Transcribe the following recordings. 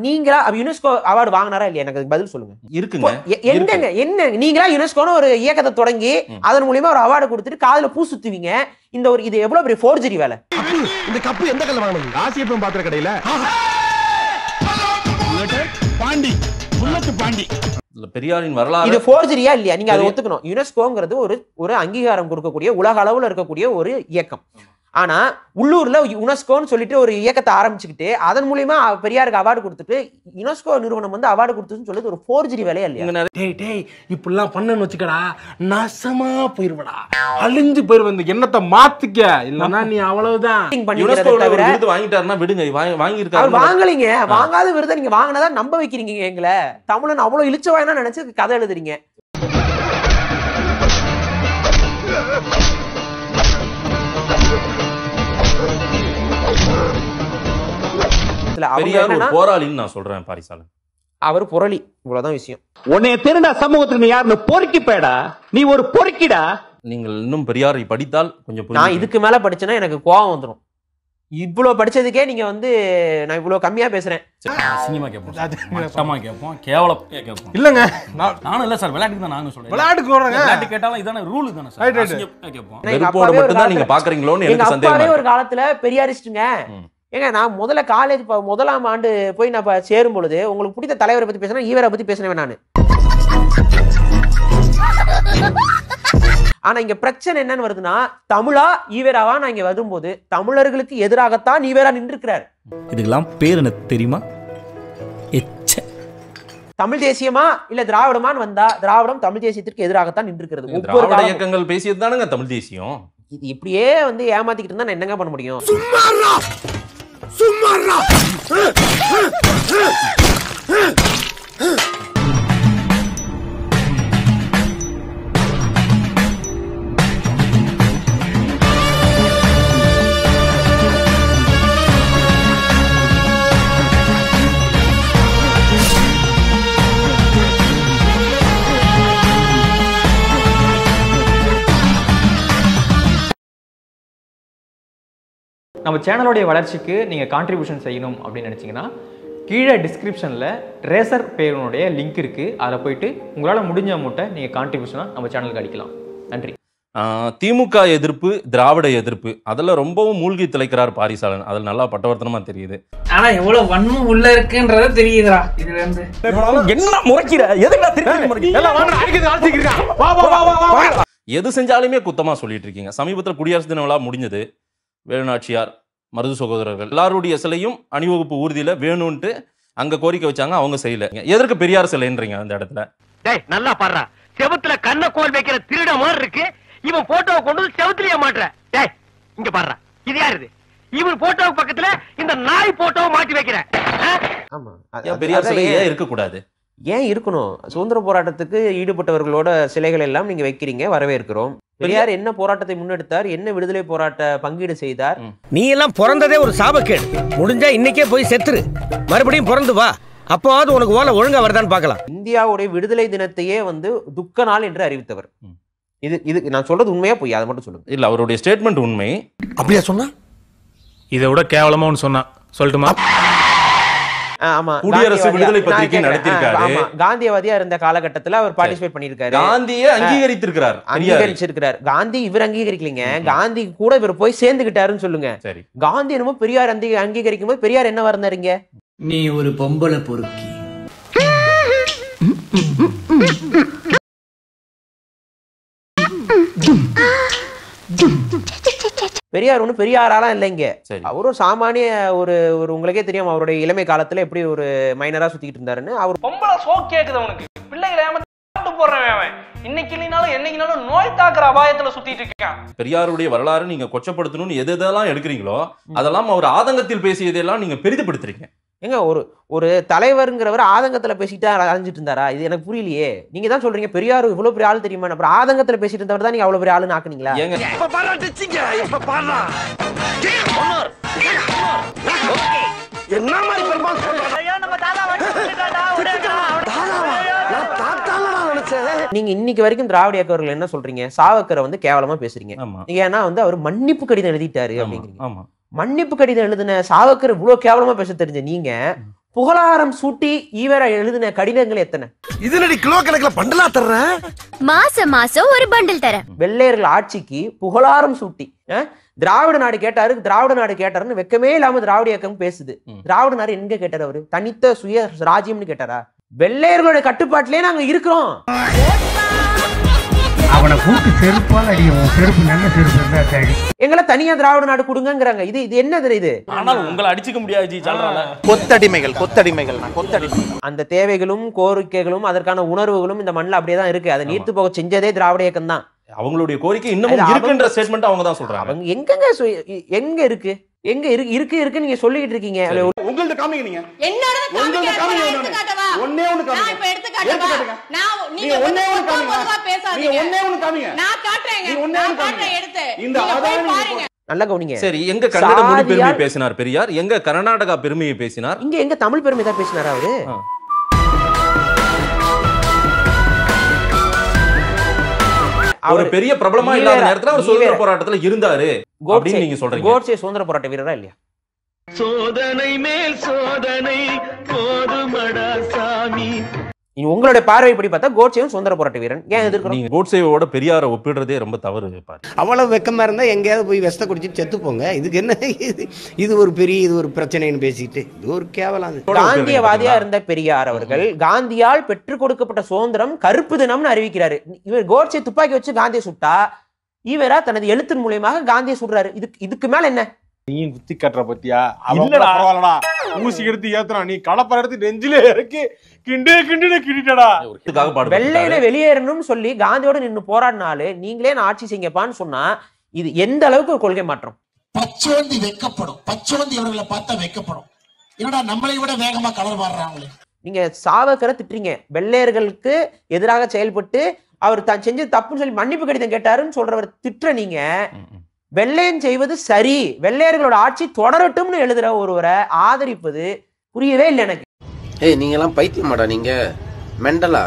நீங்களா UNESCO award வாங்கினாரா இல்லையா? எனக்கு பதில் சொல்லுங்க. இருக்குங்க. என்ன நீங்களா யுனெஸ்கோன்னு ஒரு இயக்கத்தை தொடங்கி அதன் மூலியமா ஒரு அவார்டு கொடுத்துட்டு காதுல பூ சுத்துவீங்க. இந்த ஒரு இது எவ்வளவு பெரிய ஃபோர்ஜரி வேலை. இந்த கப்பு எந்த கல்ல வாங்குனது? ஆசியப்பம் பாத்திர கடையில. பாண்டி புல்லட் பாண்டி. பெரியாரின் வரலாறு இது ஃபோர்ஜரியா இல்லையா? நீங்க அதை ஒத்துக்கணும். யுனெஸ்கோங்கிறது ஒரு அங்கீகாரம் கொடுக்கக்கூடிய உலக அளவுல இருக்கக்கூடிய ஒரு இயக்கம். ஆனா உள்ளூர்ல யுனெஸ்கோன்னு சொல்லிட்டு ஒரு இயக்கத்தை ஆரம்பிச்சுக்கிட்டு அதன் மூலியமா பெரியாருக்கு அவார்டு கொடுத்துட்டு யுனெஸ்கோ நிறுவனம் வந்து அவார்டு கொடுத்துன்னு சொல்லிட்டு ஒரு ஃபோர்ஜரி வேலையா இல்லையா? டேய் இப்படிலாம் பண்ணன்னு வச்சுக்கடா நாசமா போயிருவடா, அழிஞ்சு போயிருவ. இந்த எண்ணத்தை மாத்திக்க, இல்லன்னா நீ அவ்வளவுதான். விருது வாங்கிட்டாருன்னா விடுங்க. வாங்கியிருக்காரு. வாங்கலீங்க. வாங்காத விருதை நீங்க வாங்கினதா நம்ப வைக்கிறீங்க எங்களை. தமிழன் அவ்வளவு இழிச்சவாயனா நினைச்சு கதை எழுதுறீங்க. போராளின்னு நான் சொல்றேன் பாரிசாலன். அவர் புரளி, இவ்வளவுதான் விஷயம். உன்னைய திருடா சமூகத்துக்கு நீ யாருன்னு பொறுக்கி பேடா, நீ ஒரு பொறுக்கிடா. நீங்கள் இன்னும் பெரியாரை படித்தால் கொஞ்சம் நான் இதுக்கு மேல படிச்சேன்னா எனக்கு கோவம் வந்துடும். இவ்வளவு படிச்சதுக்கே நீங்க வந்து நான் இவ்வளவு கம்மியா பேசுறேன். சினிமா கேட்போம், கேட்போம், கேவலம் கேட்போம். இல்லங்க நானும் இல்ல சார், விளையாட்டுக்கு தான் நானும் சொல்றேன். விளையாட்டு கேட்டாலும் இதான ரூல் தானே சார். கேட்போம். நீங்க பாக்குறீங்களோன்னு எனக்கு சந்தேகம். ஒரு காலத்துல பெரியாரிஸ்டுங்க. ஏங்க நான் முதல்ல காலேஜ் முதலாம் ஆண்டு போய் நான் சேரும் பொழுது உங்களுக்கு பிடித்த தலைவரை பத்தி பேசினா ஈவரை பத்தி பேசினேன் நானு. ஆனா இங்க பிரச்சனை என்னன்னு வருதுன்னா, தமிழா ஈவேராவா நான் இங்க வரும்போது தமிழர்களுக்கு எதிராகத்தான் ஈவேரா நின்றுக்கிறார். இதுக்கெல்லாம் பேர் என்ன தெரியுமா? தமிழ் தேசியமா இல்ல திராவிடமான்னு வந்தா திராவிடம் தமிழ் தேசியத்திற்கு எதிராகத்தான் நின்றுக்கிறது. திராவிட இயக்கங்கள் பேசியது தானுங்க தமிழ் தேசியம். இது இப்படியே வந்து ஏமாத்திக்கிட்டு இருந்தா நான் என்னங்க பண்ண முடியும்? நம்ம சேனலோடைய வளர்ச்சிக்கு நீங்கள் கான்ட்ரிபியூஷன் செய்யணும் அப்படின்னு நினச்சிங்கன்னா கீழே டிஸ்கிரிப்ஷனில் ரேசர் பேருனுடைய லிங்க் இருக்குது. அதில் போயிட்டு உங்களால் முடிஞ்ச அமௌண்ட்டை நீங்கள் கான்ட்ரிபியூஷனாக நம்ம சேனலுக்கு அடிக்கலாம். நன்றி. திமுக எதிர்ப்பு, திராவிட எதிர்ப்பு, அதில் ரொம்பவும் மூழ்கி திளைக்கிறார் பாரிசாலன். அதில் நல்லா பட்டவர்த்தனமா தெரியுது. ஆனா எவ்வளவு வன்மம் உள்ள இருக்குன்றத தெரியுதுடா. இதுல இருந்து என்ன முறைக்கிற? எதுக்கு திருப்பி முறைக்கிற? எது செஞ்சாலுமே குத்தமா சொல்லிட்டு இருக்கீங்க. சமீபத்தில் குடியரசு தின விழா முடிஞ்சது. வேலுநாச்சியார், மருது சகோதரர்கள் எல்லாருடைய சிலையும் அணிவகுப்பு ஊர்தியில வேணும்ட்டு அங்க கோரிக்கை வச்சாங்க. அவங்க செய்யல. எதற்கு பெரியார் சிலைன்றீங்க அந்த இடத்துல? நல்லா பாடுறா, செவுத்துல கண்ண கோல் வைக்கிற திருட மாதிரி இருக்கு. இவன் போட்டோவை கொண்டு செவுத்துலயே மாட்டுற. டேய் இங்க பாடுறா, இது யாரு? இவன் போட்டோ பக்கத்துல இந்த நாய் போட்டோவை மாட்டி வைக்கிற. ஆமா, பெரியார் சிலை ஏன் இருக்க கூடாது? ஏன் இருக்கணும்? சுதந்திர போராட்டத்துக்கு ஈடுபட்டவர்களோட சிலைகள் எல்லாம் நீங்க வைக்கிறீங்க, வரவேற்கிறோம். பெரியார் என்ன போராட்டத்தை முன்னெடுத்தார், என்ன விடுதலை போராட்ட பங்கீடு செய்தார்? நீ எல்லாம் பிறந்ததே ஒரு சாபக்கேடு. முடிஞ்சா இன்னைக்கே போய் செத்துரு, மறுபடியும் பிறந்து வா. அப்போவாது உனக்கு ஓலை ஒழுங்கா வருதான்னு பார்க்கலாம். இந்தியாவுடைய விடுதலை தினத்தையே வந்து துக்க நாள் என்று அறிவித்தவர். இது நான் சொல்றது உண்மையா போய் அதை மட்டும் சொல்லுங்க. இல்ல, அவருடைய ஸ்டேட்மெண்ட் உண்மை. அப்படியா சொன்னா? இதை விட கேவலமா ஒன்று சொன்னா சொல்லட்டுமா? குடியரசு விடுதலை பத்திரிகை நடத்திருக்காரு. காந்தியவாதியா இருந்த காலகட்டத்தில் அவர் பார்ட்டிசிபேட் பண்ணிருக்காரு. காந்தியை அங்கீகரித்திருக்கிறார். காந்தி இவர் அங்கீகரிக்கலீங்க. காந்தி கூட இவர் போய் சேர்ந்துகிட்டாருன்னு சொல்லுங்க. சரி, காந்தி என்னமோ பெரியார் அங்கீகரிக்கும் போது பெரியார் என்ன வரந்தாருங்க? நீ ஒரு பொம்பளை பொறுக்கி. பெரியார் ஒன்றும் பெரியாராலாம் இல்லைங்க. அவரும் சாமானிய ஒரு உங்களுக்கே தெரியும் அவருடைய இளமை காலத்துல எப்படி ஒரு மைனரா சுத்திக்கிட்டு இருந்தாருன்னு. அவர் பொம்பளை சோ கேக்குது அவனுக்கு. பிள்ளைகளை ஏமாத்தி போடுறவன் அவன். இன்னைக்கு இல்லைனாலும் என்னைக்குனாலும் நோய் தாக்குற அபாயத்துல சுத்திட்டு இருக்கான். பெரியாருடைய வரலாறு நீங்க கொச்சப்படுத்தணும்னு எதெல்லாம் எடுக்கிறீங்களோ அதெல்லாம் அவர் ஆதங்கத்தில் பேசியதெல்லாம் நீங்க பெரிதுபடுத்துறீங்க. ஏங்க ஒரு தலைவருங்கிறவர் ஆதங்கத்துல பேசிட்டு அலைஞ்சிட்டு இருந்தாரா? இது எனக்கு புரியலையே. நீங்க தான் சொல்றீங்க பெரியார் இவ்வளவு பெரிய ஆள் தெரியுமா, அப்புறம் ஆதங்கத்துல பேசிட்டு இருந்தவர் தான் நீங்க அவ்வளவு பெரிய ஆளுன்னு ஆக்குனீங்களா? நீங்க இன்னைக்கு வரைக்கும் திராவிட இயக்கவர்கள் என்ன சொல்றீங்க? சாவக்கரை வந்து கேவலமா பேசுறீங்க. ஏன்னா வந்து அவர் மன்னிப்பு கடிதம் எழுதிட்டாரு அப்படிங்கிறீங்க. மன்னிப்பு கடிதம் எழுதின சாவக்கர் இவ்வளவு கேவலமா பேச தெரிஞ்ச நீங்க புகழாரம் சூட்டி ஈவரை எழுதின கடிதங்கள் எத்தனை? இதுலடி கிலோ கணக்குல பண்டலா தர்றேன். மாசம் ஒரு பண்டில் தரேன். வெள்ளையர்கள் ஆட்சிக்கு புகழாரம் சூட்டி திராவிட நாடு கேட்டாருன்னு வெக்கமே இல்லாம திராவிட இயக்கம் பேசுது. திராவிட நாடு எங்க கேட்டாரு? அவரு தனித்த சுய ராஜ்யம்னு கேட்டாரா? வெள்ளையர்களோட கட்டுப்பாட்டிலே நாங்க இருக்கிறோம். அவனை கூட்டு செருப்பால் அடியும். செருப்பு நல்ல செருப்பு எங்களை தனியா திராவிட நாடு கொடுங்கங்கறாங்க. இது என்னது இது? ஆனால் உங்களை அடிச்சுக்க முடியாது ஜி. சொல்றாங்க கொத்தடிமைகள். அந்த தேவைகளும் கோரிக்கைகளும் அதற்கான உணர்வுகளும் இந்த மண்ணில் அப்படியே தான் இருக்கு. அதை நீர்த்து போக செஞ்சதே திராவிட இயக்கம் தான். அவங்களுடைய கோரிக்கை இன்னமும் இருக்குன்ற ஸ்டேட்மெண்ட் அவங்க தான் சொல்றாங்க. அவங்க எங்க இருக்கு இருக்கு நீங்க சொல்லிட்டு இருக்கீங்க. உங்கள்ட்ட காமிங்க. நீங்க என்னோட எடுத்துக்காட்டவா? ஒண்ணே ஒண்ணு காமிங்க. நான் இப்ப எடுத்துக்காட்டவா? நீங்க ஒண்ணே ஒண்ணு காமிங்க. பேசாதீங்க. நீங்க ஒண்ணே ஒண்ணு காமிங்க. நான் காட்றேங்க. நான் காட்றேன் எடுத்து. இந்த ஆதாரம் பாருங்க. நல்ல கவனிங்க. சரி, எங்க கன்னட மொழி பெருமையை பேசினார் பெரியார்? எங்க கர்நாடகா பெருமையை பேசினார்? எங்க தமிழ் பெருமை தான் பேசினார் அவரு. அவர் பெரிய பிரபலமா இல்லாத நேரத்துல அவர் சுதந்திர போராட்டத்துல இருந்தாரு அப்படின்னு நீங்க சொல்றீங்க. கோட்சே சுதந்திர போராட்ட வீரரா இல்லையா? சோதனை மேல் சோதனை போதுமடா சாமி. உங்களோட பார்வைப்படி பார்த்தா கோட்சேவும் சுதந்திர போராட்ட வீரன். ஏன் எதிர்க்கிறோம்? நீங்க கோட்சேவோட பெரியாரை ஒப்பிடுறதே ரொம்ப தவறு. அவ்வளவு வெக்கமா இருந்தா எங்கேயாவது போய் விஷத்தை குடிச்சிட்டு செத்து போங்க. இதுக்கு என்ன இது ஒரு பிரச்சனைன்னு பேசிட்டு இது ஒரு கேவலம். காந்தியவாதியா இருந்த பெரியார் அவர்கள் காந்தியால் பெற்றுக் கொடுக்கப்பட்ட சுதந்திரம் கருப்பு தினம்னு அறிவிக்கிறாரு. இவர் கோட்சே துப்பாக்கி வச்சு காந்தியை சுட்டா இவரா தனது எழுத்தின் மூலமாக காந்தியை சுடுறாரு. இதுக்கு மேல என்ன? நீ குத்தி கட்டுற பத்தியா? பரவாயில்லடா, ஊசி எடுத்து ஏத்துறா, நீ கலப்பற எடுத்து நெஞ்சிலே இறக்கி கிண்டிட்டடா. வெள்ளையில வெளியேறணும்னு சொல்லி காந்தியோட நின்னு போராடினாலே நீங்களே நான் ஆட்சி செய்யப்பான்னு சொன்னா இது எந்த அளவுக்கு ஒரு கொள்கை மாற்றம்? பச்சோந்தி வெக்கப்படும். பச்சோந்தி அவர்களை பார்த்தா வெக்கப்படும். என்னடா நம்மளை விட வேகமா கலர் மாறுறாங்களே. நீங்க சாவர்கரை திட்டுறீங்க. வெள்ளையர்களுக்கு எதிராக செயல்பட்டு அவர் தான் செஞ்சது தப்புன்னு சொல்லி மன்னிப்பு கடிதம் கேட்டாருன்னு சொல்றவர் திட்டுற நீங்க வெள்ளையன் செய்வது சரி, வெள்ளையர்களோட ஆட்சி தொடரட்டும்னு எழுதுற ஒருவரை ஆதரிப்பது புரியவே இல்லை எனக்கு. நீங்க எல்லாம் பைத்தியமாடா? நீங்க மெண்டலா?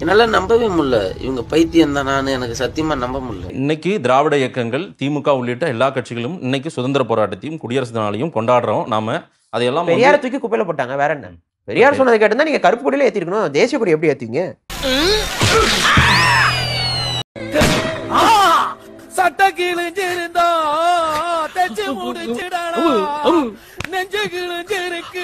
என்னால நம்பவே முடியல. இவங்க பைத்தியம் தான். எனக்கு சத்தியமா நம்ப முடியல. இன்னைக்கு திராவிட இயக்கங்கள், திமுக உள்ளிட்ட எல்லா கட்சிகளும் இன்னைக்கு சுதந்திர போராட்டத்தையும் குடியரசு தினாலையும் கொண்டாடுறோம். நாம அதையெல்லாம் பெரியார் தூக்கி குப்பையில போட்டாங்க. வேற என்ன? பெரியார் சொன்னதை கேட்டிருந்தா நீங்க கருப்பு கொடியில ஏத்திருக்கணும். தேசிய கொடி எப்படி ஏத்தீங்க? சட்ட கிழிஞ்சிருந்தா தச்சு முடிச்சிடடா நெஞ்சு கிழிஞ்சிருக்கு.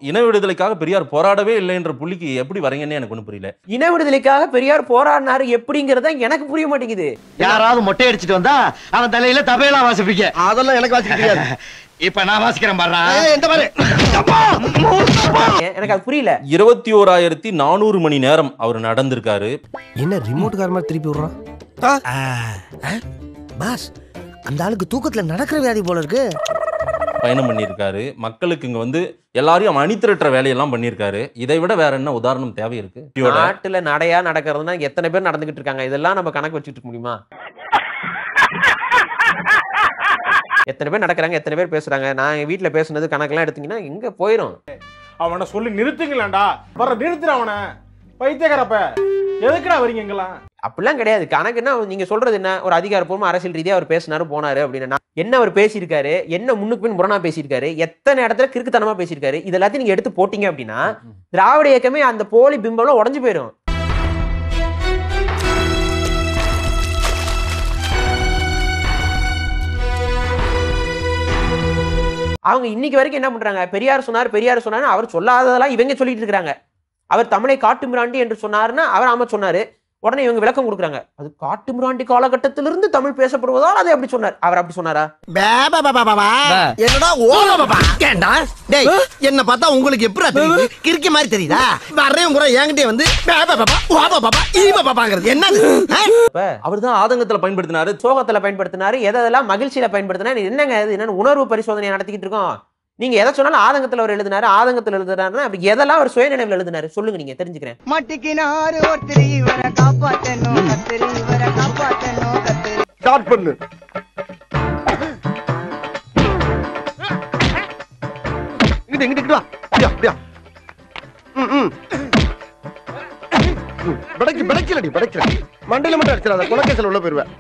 இன விடுதலைக்காக பெரியார் போராடவே இல்லை என்ற புள்ளிக்கு எப்படி வரீங்கன்னு எனக்கு ஒன்றும் புரியல. இன விடுதலைக்காக பெரியார் போராடினாரு எப்படிங்கறத எனக்கு புரிய மாட்டேங்குது. யாராவது மொட்டை அடிச்சிட்டு வந்தா அவன் தலையில தபையலா வாசிப்பீங்க. அதெல்லாம் எனக்கு வாசிக்க தெரியாது. இப்ப நான் வாசிக்கிறேன் பாரு. எனக்கு அது புரியல. 21,400 மணி நேரம் அவர் நடந்திருக்காரு. என்ன ரிமோட் கார் மாதிரி திருப்பி விடுறான் பாஸ்? அந்த ஆளுக்கு தூக்கத்துல நடக்கிற வியாதி போல இருக்கு. பயணம் பண்ணியிருக்காரு. மக்களுக்கு இங்க வந்து எல்லாரையும் அணிதிரட்டுற வேலையெல்லாம் பண்ணியிருக்காரு. இதை விட வேற என்ன உதாரணம் தேவை இருக்கு? நாட்டுல நடையா நடக்கிறதுனா எத்தனை பேர் நடந்துகிட்டு இருக்காங்க? இதெல்லாம் நம்ம கணக்கு வச்சுட்டு இருக்க முடியுமா? எத்தனை பேர் நடக்கிறாங்க, எத்தனை பேர் பேசுறாங்க? நான் என் வீட்டுல பேசுனது கணக்கெல்லாம் எடுத்தீங்கன்னா எங்க போயிடும். அவனை சொல்லி நிறுத்துங்களேன்டா. நிறுத்துற அவனை. பைத்தியக்காரப்ப எதுக்குடா வரீங்க எங்கெல்லாம்? அப்படிலாம் கிடையாது. கணக்குன்னா நீங்க சொல்றது என்ன? ஒரு அதிகாரப்பூர்வமா அரசியல் ரீதியா அவர் பேசினாரு போனாரு அப்படின்னு என்ன அவர் பேசியிருக்காரு, என்ன முன்னுக்கு பின் முரணா பேசியிருக்காரு, எத்தனை இடத்துல கிறுக்குத்தனமா பேசியிருக்காரு, இது எல்லாத்தையும் நீங்க எடுத்து போட்டீங்க அப்படின்னா திராவிட இயக்கமே அந்த போலி பிம்பம்லாம் உடஞ்சு போயிடும். அவங்க இன்னைக்கு வரைக்கும் என்ன பண்றாங்க? பெரியார் சொன்னாரு அவர் சொல்லாததெல்லாம் இவங்க சொல்லிட்டு இருக்காங்க. அவர் தமிழை காட்டு மிராண்டி என்று சொன்னாருன்னா அவர் ஆமா சொன்னாரு. உடனே இவங்க விளக்கம் கொடுக்குறாங்க. அது காட்டு மிராண்டி காலகட்டத்திலிருந்து தமிழ் பேசப்படுவதால் அதை அப்படி சொன்னார். அவர் அப்படி சொன்னாரா? என்ன பார்த்தா உங்களுக்கு எப்படி தெரியுது? கிறுக்கி மாதிரி தெரியுதா? வர்றேன் முறை என்கிட்டே வந்து என்னது? அவர்தான் ஆதங்கத்துல பயன்படுத்தினாரு, சோகத்துல பயன்படுத்தினாரு, எதெல்லாம் மகிழ்ச்சியில பயன்படுத்தினாரு. என்னங்க இது? என்னன்னு உணர்வு பரிசோதனையை நடத்திக்கிட்டு இருக்கோம். நீங்க எதை சொன்னாலும் ஆதங்கத்துல அவர் எழுதினாரு, ஆதங்கத்துல எழுதுறாருன்னா அப்படி எதெல்லாம் அவர் சுயநினைவில் எழுதினாரு சொல்லுங்க, நீங்க தெரிஞ்சுக்கிறேன். மாட்டிக்கினாரு ஒருத்தர் இவரை காப்பாத்தணும், கத்திரி இவரை காப்பாத்தணும், கத்திரி. ஸ்டார்ட் பண்ணு. இங்கிட்டு வா. அப்படியா? படைக்கலடி. மண்டையில மட்டும் அடிச்சிடாத, குலக்கேசல் உள்ள போயிருவேன்.